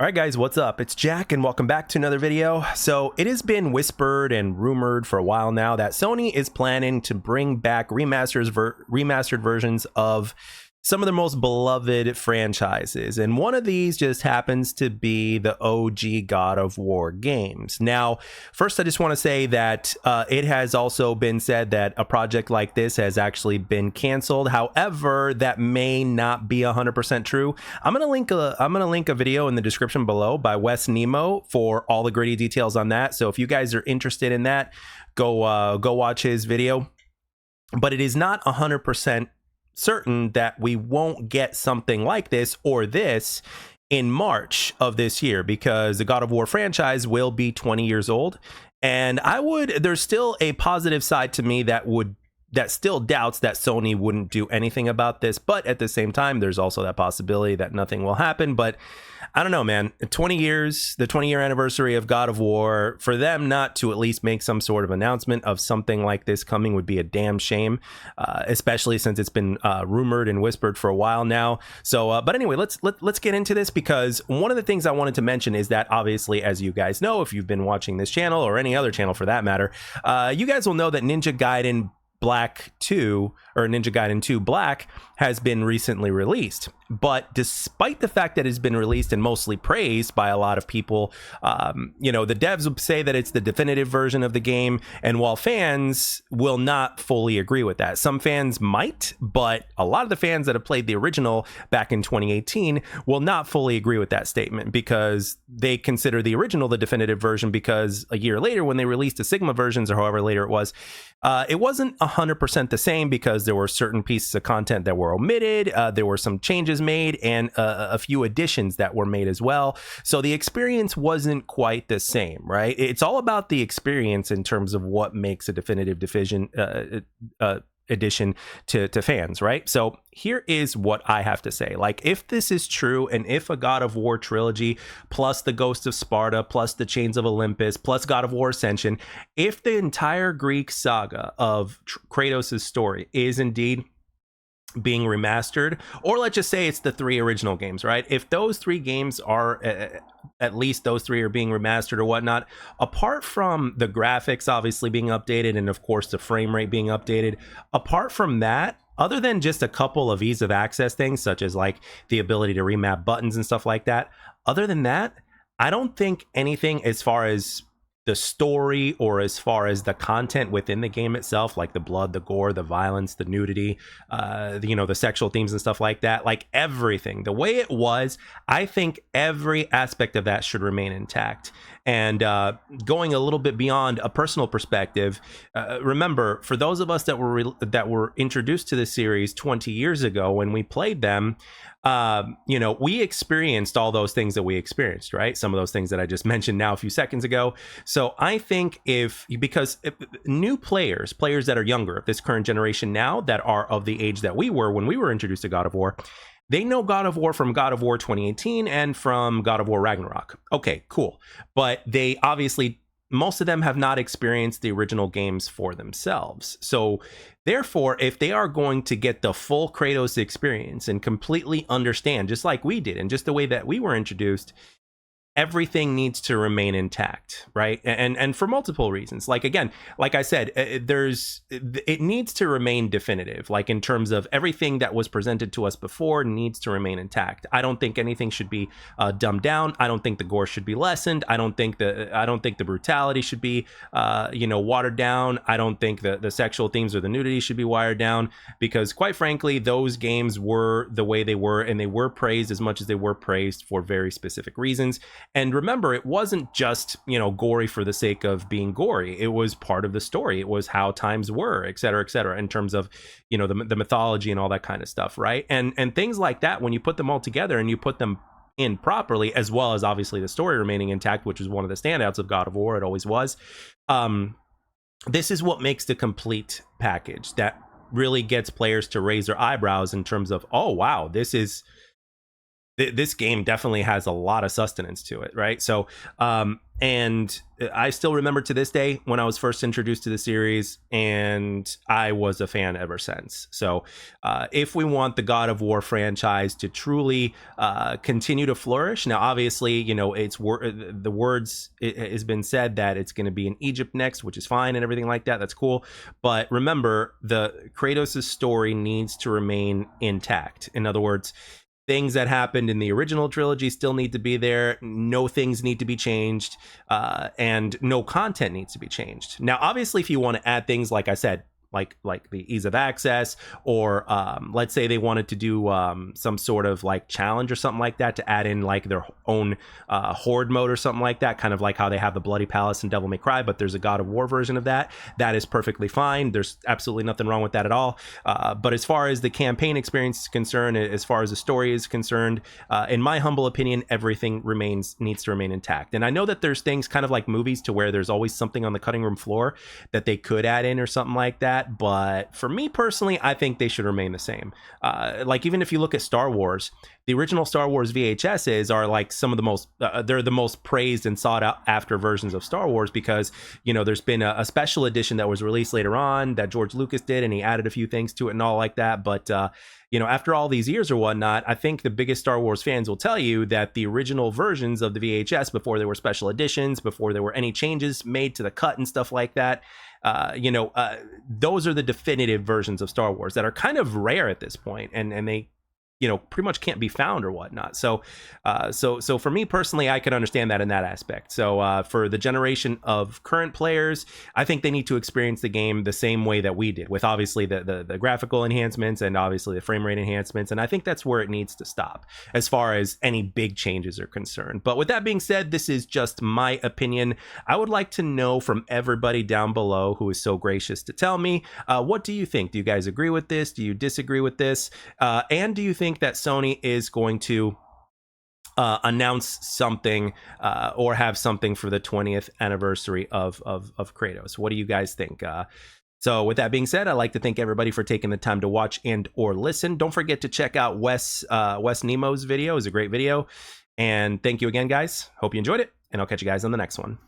All right, guys, what's up? It's Jack, and welcome back to another video. So it has been whispered and rumored for a while now that Sony is planning to bring back remastered versions of some of the most beloved franchises, and one of these just happens to be the OG God of War games. Now, first, I just want to say that it has also been said that a project like this has actually been canceled. However, that may not be 100% true. I'm gonna link a video in the description below by Wes Nemo for all the gritty details on that. So if you guys are interested in that, go watch his video. But it is not 100% certain that we won't get something like this or this in March of this year, because the God of War franchise will be 20 years old. And there's still a positive side to me that still doubts that Sony wouldn't do anything about this, but at the same time there's also that possibility that nothing will happen. But I don't know, man. 20 years, the 20-year anniversary of God of War, for them not to at least make some sort of announcement of something like this coming would be a damn shame, especially since it's been rumored and whispered for a while now. So, but anyway, let's get into this, because one of the things I wanted to mention is that, obviously, as you guys know, if you've been watching this channel or any other channel for that matter, you guys will know that Ninja Gaiden Black 2, or Ninja Gaiden 2 Black, has been recently released. But despite the fact that it's been released and mostly praised by a lot of people, the devs would say that it's the definitive version of the game, and while fans will not fully agree with that, some fans might, but a lot of the fans that have played the original back in 2018 will not fully agree with that statement, because they consider the original the definitive version, because a year later, when they released the Sigma versions, or however later it wasn't 100% the same, because there were certain pieces of content that were omitted, there were some changes made, and a few additions that were made as well. So the experience wasn't quite the same, right? It's all about the experience in terms of what makes a definitive addition to fans, right? So here is what I have to say. Like, if this is true, and if a God of War trilogy plus the Ghost of Sparta plus the Chains of Olympus plus God of War Ascension, if the entire Greek saga of Kratos' story is indeed being remastered, or let's just say it's the three original games, right? If those three games are at least those three are being remastered or whatnot, apart from the graphics obviously being updated, and of course the frame rate being updated, apart from that, other than just a couple of ease of access things, such as like the ability to remap buttons and stuff like that, other than that, I don't think anything as far as the story or as far as the content within the game itself, like the blood, the gore, the violence, the nudity, the sexual themes and stuff like that, like everything, the way it was, I think every aspect of that should remain intact. And going a little bit beyond a personal perspective, remember, for those of us that were introduced to the series 20 years ago when we played them, we experienced all those things that we experienced, right? Some of those things that I just mentioned now a few seconds ago. So I think because new players that are younger, of this current generation now, that are of the age that we were when we were introduced to God of War, they know God of War from God of War 2018 and from God of War Ragnarok. Okay, cool. But they obviously, most of them have not experienced the original games for themselves. So therefore, if they are going to get the full Kratos experience and completely understand, just like we did, and just the way that we were introduced, everything needs to remain intact, right? And for multiple reasons. Like, again, like I said, it needs to remain definitive, like in terms of everything that was presented to us before needs to remain intact. I don't think anything should be dumbed down. I don't think the gore should be lessened. I don't think the brutality should be watered down. I don't think the sexual themes or the nudity should be watered down, because quite frankly, those games were the way they were, and they were praised as much as they were praised for very specific reasons. And remember, it wasn't just, gory for the sake of being gory. It was part of the story. It was how times were, et cetera, in terms of, the mythology and all that kind of stuff, right? And things like that, when you put them all together and you put them in properly, as well as obviously the story remaining intact, which is one of the standouts of God of War, it always was. This is what makes the complete package that really gets players to raise their eyebrows in terms of, oh, wow, this is This game definitely has a lot of sustenance to it, right? So, and I still remember to this day when I was first introduced to the series, and I was a fan ever since. So, if we want the God of War franchise to truly continue to flourish, now obviously, you know, the words it has been said that it's going to be in Egypt next, which is fine and everything like that. That's cool, but remember, the Kratos' story needs to remain intact. In other words, things that happened in the original trilogy still need to be there. No things need to be changed, and no content needs to be changed. Now, obviously, if you want to add things, like I said, like the ease of access, or let's say they wanted to do some sort of like challenge or something like that to add in like their own horde mode or something like that, kind of like how they have the Bloody Palace in Devil May Cry, but there's a God of War version of that. That is perfectly fine. There's absolutely nothing wrong with that at all. But as far as the campaign experience is concerned, as far as the story is concerned, in my humble opinion, everything needs to remain intact. And I know that there's things kind of like movies to where there's always something on the cutting room floor that they could add in or something like that. But for me personally, I think they should remain the same. Like, even if you look at Star Wars, the original Star Wars VHSs are like some of the most they're the most praised and sought out after versions of Star Wars, because, you know, there's been a special edition that was released later on that George Lucas did, and he added a few things to it and all like that. But you know, after all these years or whatnot, I think the biggest Star Wars fans will tell you that the original versions of the VHS, before there were special editions, before there were any changes made to the cut and stuff like that, those are the definitive versions of Star Wars that are kind of rare at this point, and they, you know, pretty much can't be found or whatnot. So for me personally, I could understand that in that aspect. So for the generation of current players, I think they need to experience the game the same way that we did, with obviously the graphical enhancements and obviously the frame rate enhancements. And I think that's where it needs to stop as far as any big changes are concerned. But with that being said, this is just my opinion. I would like to know from everybody down below who is so gracious to tell me, what do you think? Do you guys agree with this? Do you disagree with this? And do you think that Sony is going to announce something or have something for the 20th anniversary of Kratos? What do you guys think? So with that being said, I'd like to thank everybody for taking the time to watch and or listen. Don't forget to check out Wes Nemo's video. It's a great video. And thank you again, guys. Hope you enjoyed it, and I'll catch you guys on the next one.